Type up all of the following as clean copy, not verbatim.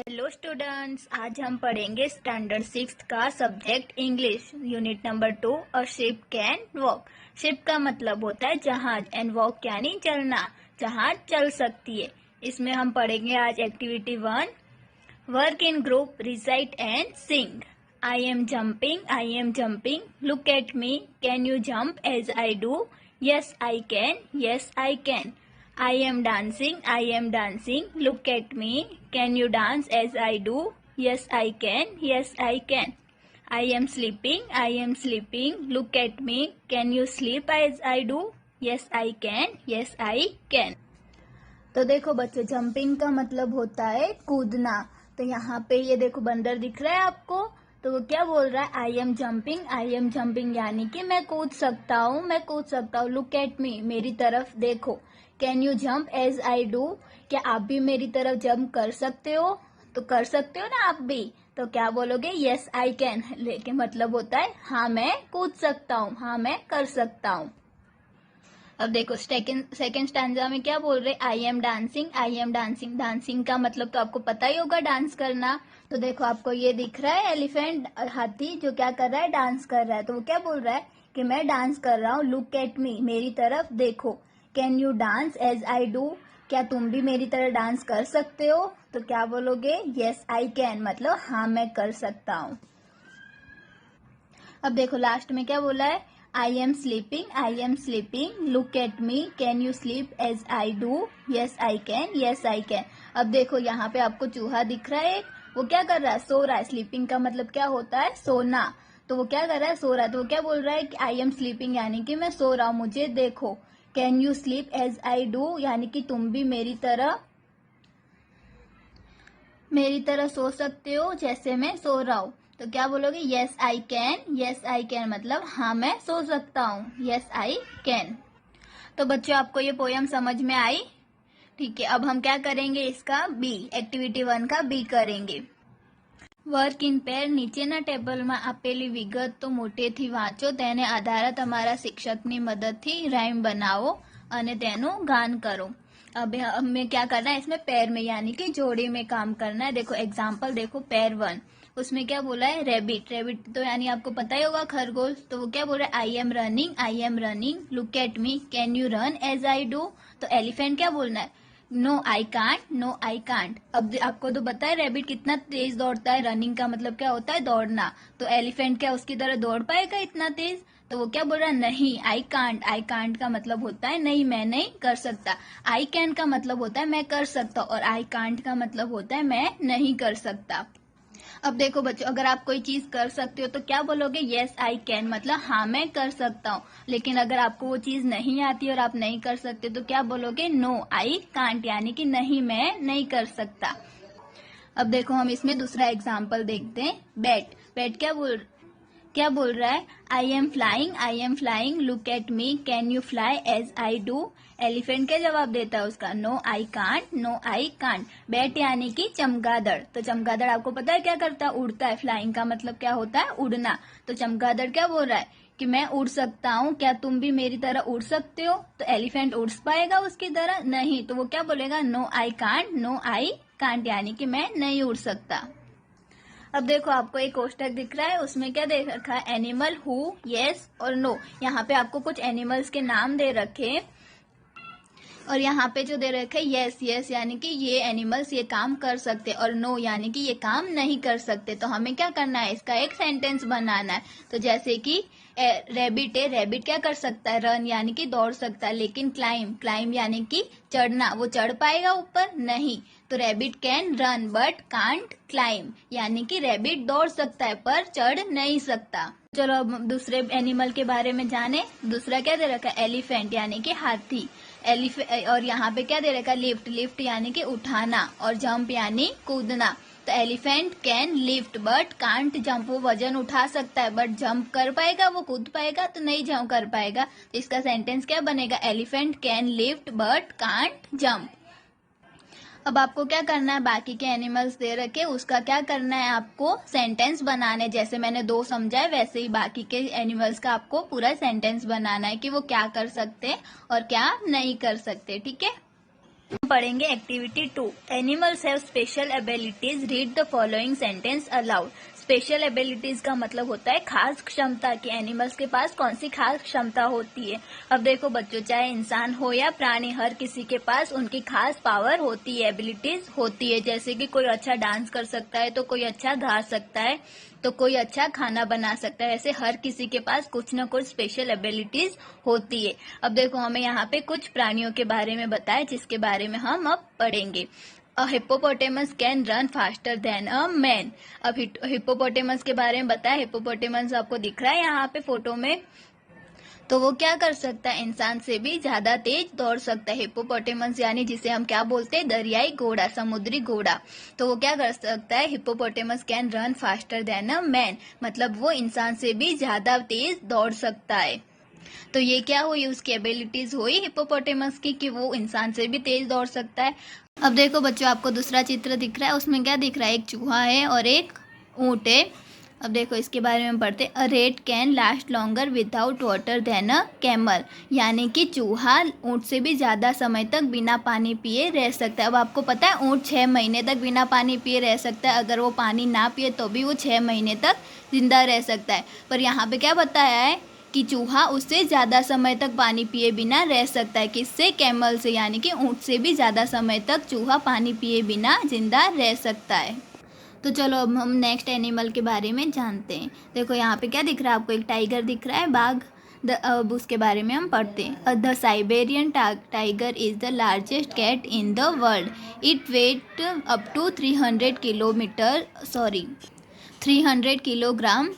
Hello students, आज हम पढ़ेंगे स्टैंडर्ड 6 का subject English unit number 2। A ship can walk. Ship का मतलब होता है जहाज एंड वॉक यानी चलना, जहाज चल सकती है। इसमें हम पढ़ेंगे आज activity 1, work in group, recite and sing. I am jumping, look at me, can you jump as I do? Yes I can. I am dancing, look at me, can you dance as I do? Yes I can. I am sleeping, look at me, can you sleep as I do? Yes I can. तो देखो बच्चों, jumping का मतलब होता है कूदना। तो यहाँ पे ये देखो बंदर दिख रहा है आपको, तो वो क्या बोल रहा है? आई एम जंपिंग यानी कि मैं कूद सकता हूँ। लुक एट मी, मेरी तरफ देखो। Can you jump as I do? क्या आप भी मेरी तरफ जंप कर सकते हो? तो कर सकते हो ना आप भी, तो क्या बोलोगे? Yes I can. लेकिन मतलब होता है हाँ मैं कूद सकता हूँ, हाँ मैं कर सकता हूँ। अब देखो सेकेंड स्टैंजा में क्या बोल रहे? I am dancing. डांसिंग का मतलब तो आपको पता ही होगा, डांस करना। तो देखो आपको ये दिख रहा है एलिफेंट, हाथी जो क्या कर रहा है? डांस कर रहा है। तो वो क्या बोल रहा है कि मैं डांस कर रहा हूँ। लुक एट मी, मेरी तरफ देखो। Can you dance as I do? क्या तुम भी मेरी तरह डांस कर सकते हो? तो क्या बोलोगे? यस आई कैन, मतलब हाँ मैं कर सकता हूँ। अब देखो लास्ट में क्या बोला है? I am sleeping, look at me, can you sleep as I do? Yes I can. अब देखो यहाँ पे आपको चूहा दिख रहा है, वो क्या कर रहा है? सो रहा है। स्लीपिंग का मतलब क्या होता है? सोना। तो वो क्या कर रहा है? सो रहा है। तो वो क्या बोल रहा है कि आई एम स्लीपिंग यानी कि मैं सो रहा हूँ, मुझे देखो। Can you sleep as I do यानी कि तुम भी मेरी तरह सो सकते हो जैसे मैं सो रहा हूँ। तो क्या बोलोगे? यस आई कैन मतलब हाँ मैं सो सकता हूँ। Yes I can. तो बच्चों आपको ये पोयम समझ में आई? ठीक है, अब हम क्या करेंगे? इसका बी, एक्टिविटी 1 का बी करेंगे। વર્ક ઇન પેર નીચેના ટેબલમાં આપેલી વિગત તો મોટેથી વાંચો, તેને આધારે તમારા શિક્ષકની મદદથી રાઇમ બનાવો અને તેનું ગાન करो। अब हमें क्या करना है? इसमें पैर में यानी कि जोड़ी में काम करना है। देखो एग्जाम्पल देखो, पैर 1 उसमें क्या बोला है? रेबिट तो यानी आपको पता ही होगा खरगोश। तो वो क्या बोल रहा है? I am running, look at me, can you run as I do? तो एलिफेंट क्या बोलना है? No I can't. अब आपको तो पता है रेबिट कितना तेज दौड़ता है। रनिंग का मतलब क्या होता है? दौड़ना। तो एलिफेंट क्या उसकी तरह दौड़ पाएगा इतना तेज? तो वो क्या बोल रहा है? नहीं, आई कांट का मतलब होता है नहीं, मैं नहीं कर सकता। आई कैन का मतलब होता है मैं कर सकता हूँ, और आई कांट का मतलब होता है मैं नहीं कर सकता। अब देखो बच्चों, अगर आप कोई चीज कर सकते हो तो क्या बोलोगे? यस आई कैन मतलब हाँ मैं कर सकता हूँ। लेकिन अगर आपको वो चीज नहीं आती और आप नहीं कर सकते तो क्या बोलोगे? नो आई कांट यानी कि नहीं, मैं नहीं कर सकता। अब देखो हम इसमें दूसरा एग्जाम्पल देखते हैं। बैट क्या बोल रहा है? I am flying, look at me, can you fly as I do? Elephant क्या जवाब देता है उसका? No I can't. बैट यानी कि चमगादड़। तो चमगादड़ आपको पता है क्या करता है? उड़ता है। फ्लाइंग का मतलब क्या होता है? उड़ना। तो चमगादड़ क्या बोल रहा है कि मैं उड़ सकता हूँ, क्या तुम भी मेरी तरह उड़ सकते हो? तो एलिफेंट उड़ पाएगा उसकी तरह? नहीं। तो वो क्या बोलेगा? नो आई कांट यानी कि मैं नहीं उड़ सकता। अब देखो आपको एक कोष्टक दिख रहा है, उसमें क्या दे रखा है? एनिमल, हु, यस और नो। यहाँ पे आपको कुछ एनिमल्स के नाम दे रखे और यहाँ पे जो दे रखे यस यानी कि ये एनिमल्स ये काम कर सकते, और नो यानी कि ये काम नहीं कर सकते। तो हमें क्या करना है? इसका एक सेंटेंस बनाना है। तो जैसे कि रेबिट है, रेबिट क्या कर सकता है? रन यानी कि दौड़ सकता है। लेकिन क्लाइम यानी कि चढ़ना, वो चढ़ पाएगा ऊपर? नहीं। तो rebate can run but can't climb यानी कि रेबिट दौड़ सकता है पर चढ़ नहीं सकता। चलो अब दूसरे एनिमल के बारे में जाने। दूसरा क्या दे रखा है? एलिफेंट यानी कि हाथी। और यहाँ पे क्या दे रखा है? लिफ्ट यानी कि उठाना, और जंप यानी कूदना। तो elephant can lift but can't jump, वो वजन उठा सकता है बट जंप कर पाएगा? वो कूद पाएगा? तो नहीं जंप कर पाएगा। तो इसका सेंटेंस क्या बनेगा? Elephant can lift but can't jump. अब आपको क्या करना है? बाकी के एनिमल्स दे रखे, उसका क्या करना है? आपको सेंटेंस बनाने। जैसे मैंने 2 समझाए वैसे ही बाकी के एनिमल्स का आपको पूरा सेंटेंस बनाना है कि वो क्या कर सकते हैं और क्या नहीं कर सकते। ठीक है। पढ़ेंगे activity 2। Animals have special abilities, read the following sentence allowed. Special abilities का मतलब होता है खास क्षमता कि एनिमल्स के पास कौन सी खास क्षमता होती है। अब देखो बच्चों, चाहे इंसान हो या प्राणी, हर किसी के पास उनकी खास पावर होती है, एबिलिटीज होती है। जैसे कि कोई अच्छा डांस कर सकता है तो कोई अच्छा गा सकता है, तो कोई अच्छा खाना बना सकता है। ऐसे हर किसी के पास कुछ न कुछ स्पेशल एबिलिटीज होती है। अब देखो हमें यहाँ पे कुछ प्राणियों के बारे में बताया जिसके बारे में हम अब पढ़ेंगे। A hippopotamus can run faster than a man. अब हिप्पोपोटेमस के बारे में बताया। हिप्पोपोटेमस आपको दिख रहा है यहाँ पे फोटो में, तो वो क्या कर सकता है, इंसान से भी ज्यादा तेज दौड़ सकता है। हिप्पोपोटेमस यानी जिसे हम क्या बोलते हैं, दरियाई घोड़ा, समुद्री घोड़ा। तो वो क्या कर सकता है, hippopotamus can run faster than a man, मतलब वो इंसान से भी ज्यादा तेज दौड़ सकता है। तो ये क्या हुई, उसकी एबिलिटीज हुई हिप्पोपोटेमस की कि वो इंसान से भी तेज दौड़ सकता है। अब देखो बच्चों, आपको दूसरा चित्र दिख रहा है, उसमें क्या दिख रहा है, एक चूहा है और एक ऊंट है। अब देखो इसके बारे में पढ़ते। A rat can last longer without water than a camel, यानी कि चूहा ऊंट से भी ज़्यादा समय तक बिना पानी पिए रह सकता है। अब आपको पता है ऊंट 6 महीने तक बिना पानी पिए रह सकता है। अगर वो पानी ना पिए तो भी वो 6 महीने तक जिंदा रह सकता है। पर यहाँ पे क्या बताया है कि चूहा उससे ज़्यादा समय तक पानी पिए बिना रह सकता है। किससे, कैमल से, यानी कि ऊंट से भी ज़्यादा समय तक चूहा पानी पिए बिना जिंदा रह सकता है। तो चलो अब हम नेक्स्ट एनिमल के बारे में जानते हैं। देखो यहाँ पे क्या दिख रहा है आपको, एक टाइगर दिख रहा है, बाघ। अब उसके बारे में हम पढ़ते हैं। The Siberian tiger is the largest cat in the world. It weight up to 300 kilogram.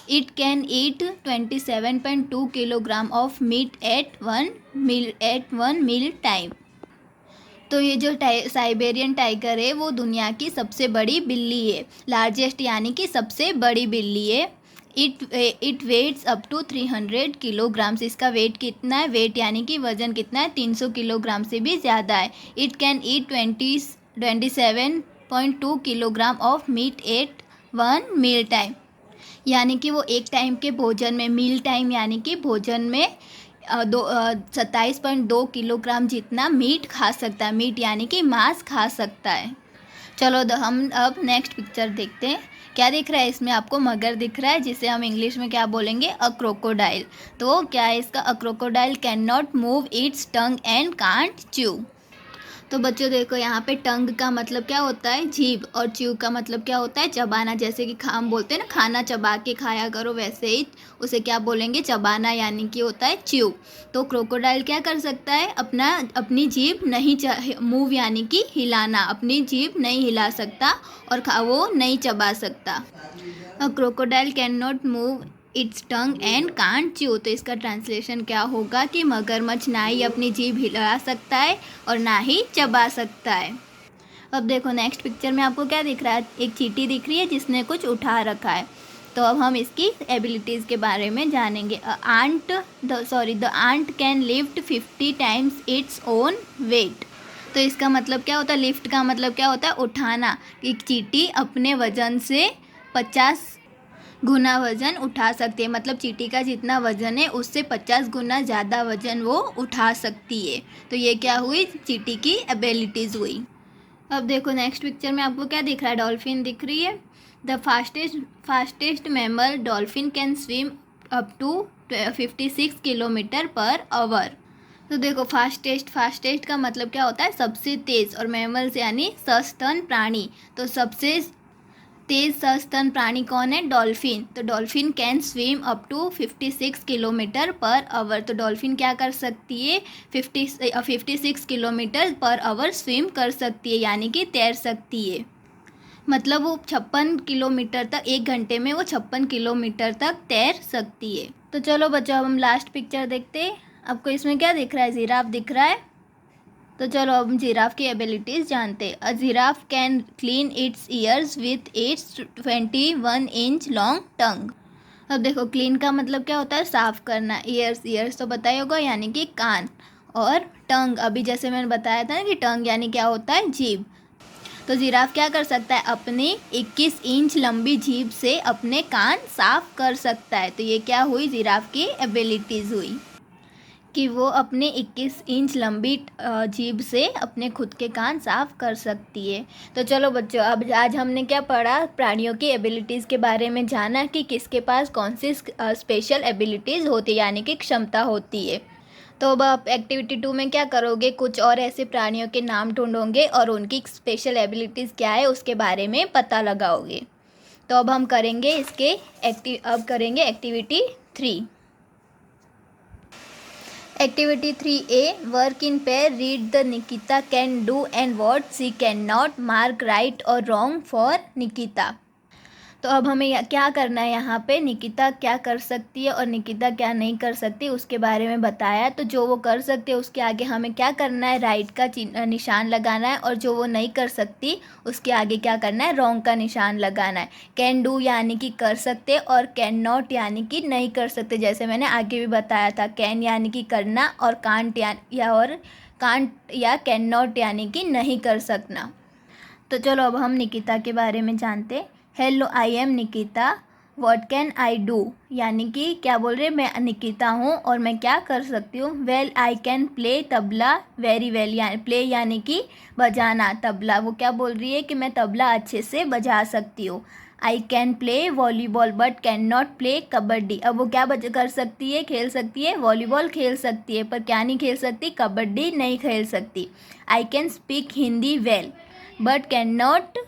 It can eat 27.2 kilogram of meat at one meal time. तो ये जो साइबेरियन टाइगर है वो दुनिया की सबसे बड़ी बिल्ली है। लार्जेस्ट यानी कि सबसे बड़ी बिल्ली है। It weights up to 300 kilograms. इसका वेट कितना है, वेट यानी कि वजन कितना है, 300 किलोग्राम से भी ज़्यादा है। It can eat 27.2 kilogram of meat at one meal time, यानी कि वो एक टाइम के भोजन में, मील टाइम यानी कि भोजन में 27.2 किलोग्राम जितना मीट खा सकता है। मीट यानी कि मांस खा सकता है। चलो हम अब नेक्स्ट पिक्चर देखते हैं। क्या दिख रहा है इसमें आपको, मगर दिख रहा है, जिसे हम इंग्लिश में क्या बोलेंगे, अ क्रोकोडाइल। तो क्या है इसका, अ crocodile can not move it's tongue and can't chew. तो बच्चों देखो यहाँ पे टंग का मतलब क्या होता है, जीभ, और च्यू का मतलब क्या होता है, चबाना। जैसे कि हम बोलते हैं ना, खाना चबा के खाया करो, वैसे ही उसे क्या बोलेंगे, चबाना, यानी कि होता है च्यू। तो क्रोकोडाइल क्या कर सकता है, अपनी जीभ नहीं मूव यानी कि हिलाना, अपनी जीभ नहीं हिला सकता और वो नहीं चबा सकता। Crocodile can not move it's tongue and can't chew. तो इसका ट्रांसलेशन क्या होगा कि मगरमच्छ ना ही अपनी जीभ हिला सकता है और ना ही चबा सकता है। अब देखो नेक्स्ट पिक्चर में आपको क्या दिख रहा है, एक चींटी दिख रही है जिसने कुछ उठा रखा है। तो अब हम इसकी एबिलिटीज़ के बारे में जानेंगे। The ant can lift 50 times its own weight. तो इसका मतलब क्या होता है, लिफ्ट का मतलब क्या होता है, उठाना। एक चींटी अपने वजन से 50 गुना वजन उठा सकती है, मतलब चींटी का जितना वजन है उससे 50 गुना ज़्यादा वजन वो उठा सकती है। तो ये क्या हुई, चींटी की एबिलिटीज़ हुई। अब देखो नेक्स्ट पिक्चर में आपको क्या दिख रहा है, डॉल्फिन दिख रही है। The fastest mammal dolphin can swim up to 56 kilometre per hour. तो देखो फास्टेस्ट का मतलब क्या होता है, सबसे तेज़, और मैमल्स यानी सस्तन प्राणी। तो सबसे तेज सस्तन प्राणी कौन है, डॉल्फिन। तो dolphin can swim up to 56 kilometre per hour. तो डॉल्फिन क्या कर सकती है, 56 किलोमीटर पर आवर स्विम कर सकती है, यानी कि तैर सकती है। मतलब वो 56 किलोमीटर तक, 1 घंटे में वो 56 किलोमीटर तक तैर सकती है। तो चलो बच्चों अब हम लास्ट पिक्चर देखते हैं। आपको इसमें क्या दिख रहा है, जिराफ दिख रहा है। तो चलो अब जिराफ की एबिलिटीज़ जानते हैं। A giraffe can clean its ears with its 21 inch long tongue. अब देखो क्लीन का मतलब क्या होता है, साफ करना। ईयर्स तो पता ही होगा, यानी कि कान, और टंग, अभी जैसे मैंने बताया था ना कि टंग यानी क्या होता है, जीभ। तो जिराफ क्या कर सकता है, अपनी 21 इंच लंबी जीभ से अपने कान साफ कर सकता है। तो ये क्या हुई, जिराफ की एबिलिटीज़ हुई। कि वो अपने 21 इंच लंबी जीभ से अपने खुद के कान साफ कर सकती है। तो चलो बच्चों, अब आज हमने क्या पढ़ा, प्राणियों की एबिलिटीज़ के बारे में जाना कि किसके पास कौन सी स्पेशल एबिलिटीज़ होती है, यानी कि क्षमता होती है। तो अब आप एक्टिविटी 2 में क्या करोगे, कुछ और ऐसे प्राणियों के नाम ढूंढोगे और उनकी स्पेशल एबिलिटीज़ क्या है उसके बारे में पता लगाओगे। तो अब हम करेंगे अब करेंगे activity 3। Activity 3A, work in pair, read the Nikita can do and what she can not, mark right और रॉन्ग फॉर निकिता। तो अब हमें क्या करना है, यहाँ पे निकिता क्या कर सकती है और निकिता क्या नहीं कर सकती उसके बारे में बताया। तो जो वो कर सकती है उसके आगे हमें क्या करना है, राइट का निशान लगाना है, और जो वो नहीं कर सकती उसके आगे क्या करना है, रॉन्ग का निशान लगाना है। कैन डू यानी कि कर सकते, और कैन नॉट यानी कि नहीं कर सकते, जैसे मैंने आगे भी बताया था। कैन यानी कि करना, और कांट या कैन नॉट यानी कि नहीं कर सकना। तो चलो अब हम निकिता के बारे में जानते हैं। Hello, I am Nikita, what can I do, यानी कि क्या बोल रहे, मैं निकिता हूँ और मैं क्या कर सकती हूँ। Well I can play tabla very well, यानी प्ले यानी कि बजाना, तबला वो क्या बोल रही है कि मैं तबला अच्छे से बजा सकती हूँ। I can play volleyball but can not play kabaddi, अब वो क्या कर सकती है, खेल सकती है, वॉलीबॉल खेल सकती है, पर क्या नहीं खेल सकती, कबड्डी नहीं खेल सकती। I can speak Hindi well but can not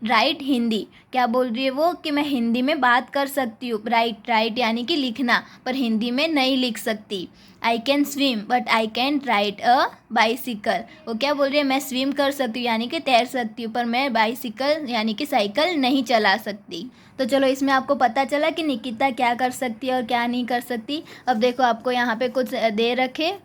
right Hindi, क्या बोल रही है वो कि मैं हिंदी में बात कर सकती हूँ, राइट यानी कि लिखना, पर हिंदी में नहीं लिख सकती। I can swim but I can ride a bicycle, वो क्या बोल रही है, मैं स्विम कर सकती हूँ यानी कि तैर सकती हूँ, पर मैं बाइसिकल यानी कि साइकिल नहीं चला सकती। तो चलो इसमें आपको पता चला कि निकिता क्या कर सकती है और क्या नहीं कर सकती। अब देखो आपको यहाँ पे कुछ दे रखे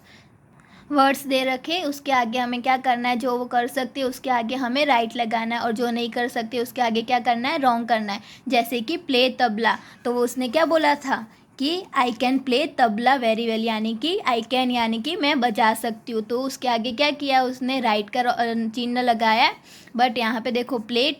वर्ड्स दे रखे, उसके आगे हमें क्या करना है, जो वो कर सकती है उसके आगे हमें राइट लगाना है, और जो नहीं कर सकती उसके आगे क्या करना है, रॉन्ग करना है। जैसे कि प्ले तबला, तो वो उसने क्या बोला था कि I can play tabla very well, यानी कि आई कैन यानी कि मैं बजा सकती हूँ, तो उसके आगे क्या किया उसने, राइट का चिन्ह लगाया। बट यहाँ पे देखो प्ले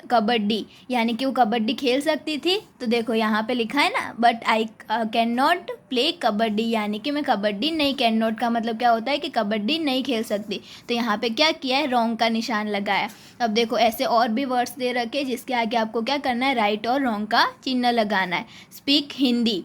कबड्डी, यानी कि वो कबड्डी खेल सकती थी, तो देखो यहाँ पे लिखा है ना, but I can not play kabaddi, यानी कि मैं कबड्डी नहीं, कैन नॉट का मतलब क्या होता है कि कबड्डी नहीं खेल सकती, तो यहाँ पे क्या किया है, रॉन्ग का निशान लगाया। अब देखो ऐसे और भी वर्ड्स दे रखे जिसके आगे आपको क्या करना है, राइट और रॉन्ग का चिन्ह लगाना है। स्पीक हिंदी,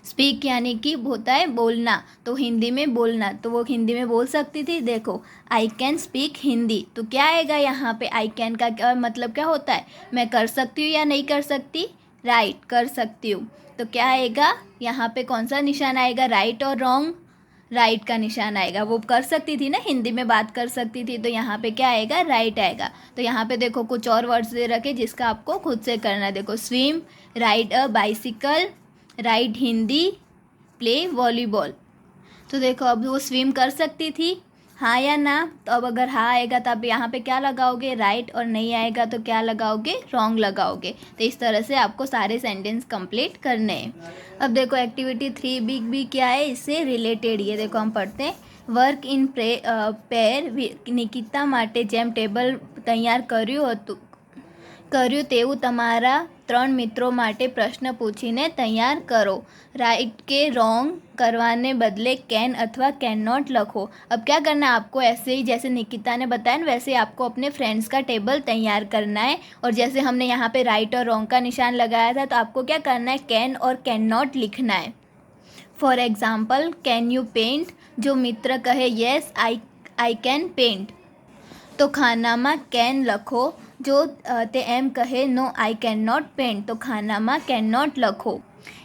स्पीक यानी कि होता है बोलना, तो हिंदी में बोलना, तो वो हिंदी में बोल सकती थी। देखो आई कैन स्पीक हिंदी, तो क्या आएगा यहाँ पे, आई कैन का क्या मतलब क्या होता है, मैं कर सकती हूँ या नहीं कर सकती, राइट कर सकती हूँ, तो क्या आएगा यहाँ पे, कौन सा निशान आएगा, राइट और रॉन्ग, राइट का निशान आएगा। वो कर सकती थी ना, हिंदी में बात कर सकती थी, तो यहाँ पे क्या आएगा, राइट आएगा। तो यहाँ पे देखो कुछ और वर्ड्स दे रखे जिसका आपको खुद से करना है। देखो swim, ride a bicycle, ride Hindi, play volleyball. तो देखो अब वो स्विम कर सकती थी, हाँ या ना, तो अब अगर हाँ आएगा तो आप यहाँ पे क्या लगाओगे, राइट, और नहीं आएगा तो क्या लगाओगे, रॉन्ग लगाओगे। तो इस तरह से आपको सारे सेंटेंस कंप्लीट करने हैं। अब देखो एक्टिविटी 3B क्या है, इससे रिलेटेड, ये देखो हम पढ़ते हैं। વર્ક ઇન પેર નિકિતા માટે જેમ ટેબલ તૈયાર કર્યું તેવું તમારા 3 મિત્રો માટે પ્રશ્ન પૂછીને તૈયાર કરો। राइट के रॉन्ग करवाने बदले कैन अथवा कैन नॉट लिखो। अब क्या करना है आपको, ऐसे ही जैसे निकिता ने बताया ना वैसे आपको अपने फ्रेंड्स का टेबल तैयार करना है, और जैसे हमने यहाँ पे राइट और रॉन्ग का निशान लगाया था तो आपको क्या करना है, कैन और कैन नॉट लिखना है। For example, can you paint, जो मित्र कहे येस आई कैन पेंट, तो खानाમાં કેન લખો। જો તે એમ કહે નો आई कैन नॉट पेंट, तो खानाમાં कैन नॉट लखो।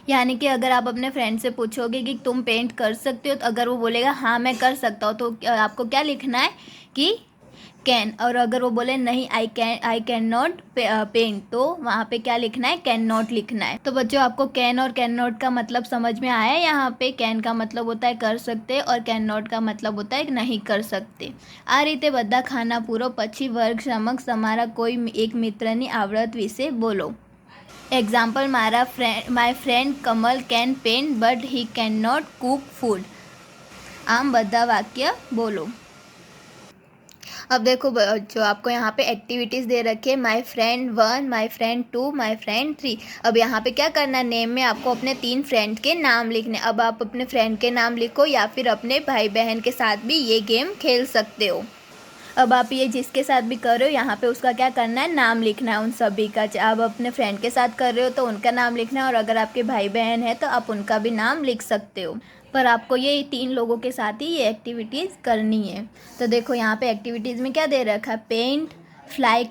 यानी कि अगर आप अपने फ्रेंड से पूछोगे कि तुम पेंट कर सकते हो, तो अगर वो बोलेगा हाँ मैं कर सकता हूँ, तो आपको क्या लिखना है कि कैन, और अगर वो बोले नहीं आई कैन नॉट पेंट, तो वहाँ पे क्या लिखना है, कैन नॉट लिखना है। तो बच्चों आपको कैन और कैन नॉट का मतलब समझ में आया। यहाँ पे कैन का मतलब होता है कर सकते, और कैन नॉट का मतलब होता है नहीं कर सकते। आ रीते बधा खाना पूरो પછી વર્ગ સમક્ષ તમારા કોઈ એક મિત્રની આવડત વિશે બોલો। Example, my friend Kamal can paint but he can not cook food. आम બધા વાક્ય બોલો। अब देखो जो आपको यहाँ पे एक्टिविटीज़ दे रखी है, my friend 1, my friend 2, my friend 3। अब यहाँ पे क्या करना है, नेम में आपको अपने 3 फ्रेंड के नाम लिखने। अब आप अपने फ्रेंड के नाम लिखो या फिर अपने भाई बहन के साथ भी ये गेम खेल सकते हो। अब आप ये जिसके साथ भी कर रहे हो यहाँ पे उसका क्या करना है, नाम लिखना है उन सभी का। आप अपने फ्रेंड के साथ कर रहे हो तो उनका नाम लिखना है, और अगर आपके भाई बहन है तो आप उनका भी नाम लिख सकते हो। पर आपको ये 3 लोगों के साथ ही ये एक्टिविटीज़ करनी है। तो देखो यहाँ पे एक्टिविटीज़ में क्या दे रखा है, पेंट, फ्लाई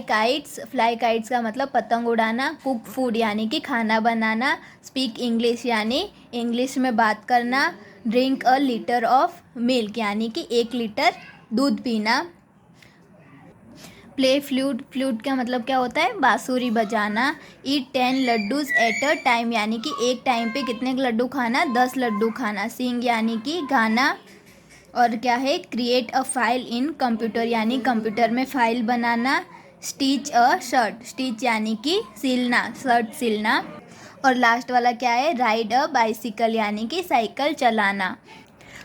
काइट्स का मतलब पतंग उड़ाना, कुक फूड यानी कि खाना बनाना, स्पीक इंग्लिश यानी इंग्लिश में बात करना, drink a litre of milk यानी कि 1 लीटर दूध पीना, प्ले फ्लूट का मतलब क्या होता है, बांसुरी बजाना, ईट 10 लड्डूज एट अ टाइम यानी कि एक टाइम पे कितने लड्डू खाना, 10 लड्डू खाना, सिंग यानी कि गाना, और क्या है, create a file in computer यानी कंप्यूटर में फाइल बनाना, स्टिच अ शर्ट, स्टिच यानी कि सिलना, शर्ट सिलना, और लास्ट वाला क्या है, राइड अ बाइसिकल यानी कि साइकिल चलाना।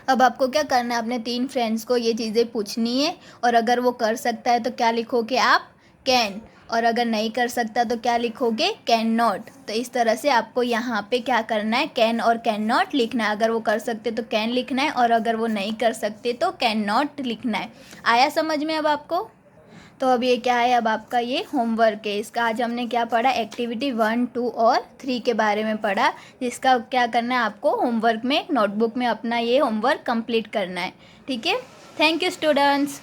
अब आपको क्या करना है, अपने 3 फ्रेंड्स को ये चीज़ें पूछनी है, और अगर वो कर सकता है तो क्या लिखोगे आप, कैन, और अगर नहीं कर सकता तो क्या लिखोगे, कैन नॉट। तो इस तरह से आपको यहाँ पे क्या करना है, कैन और कैन नॉट लिखना है। अगर वो कर सकते तो कैन लिखना है, और अगर वो नहीं कर सकते तो कैन नॉट लिखना है। आया समझ में अब आपको? तो अब ये क्या है, अब आपका ये होमवर्क है। इसका आज हमने क्या पढ़ा, एक्टिविटी 1, 2 और 3 के बारे में पढ़ा, जिसका क्या करना है, आपको होमवर्क में नोटबुक में अपना ये होमवर्क कंप्लीट करना है। ठीक है, थैंक यू स्टूडेंट्स।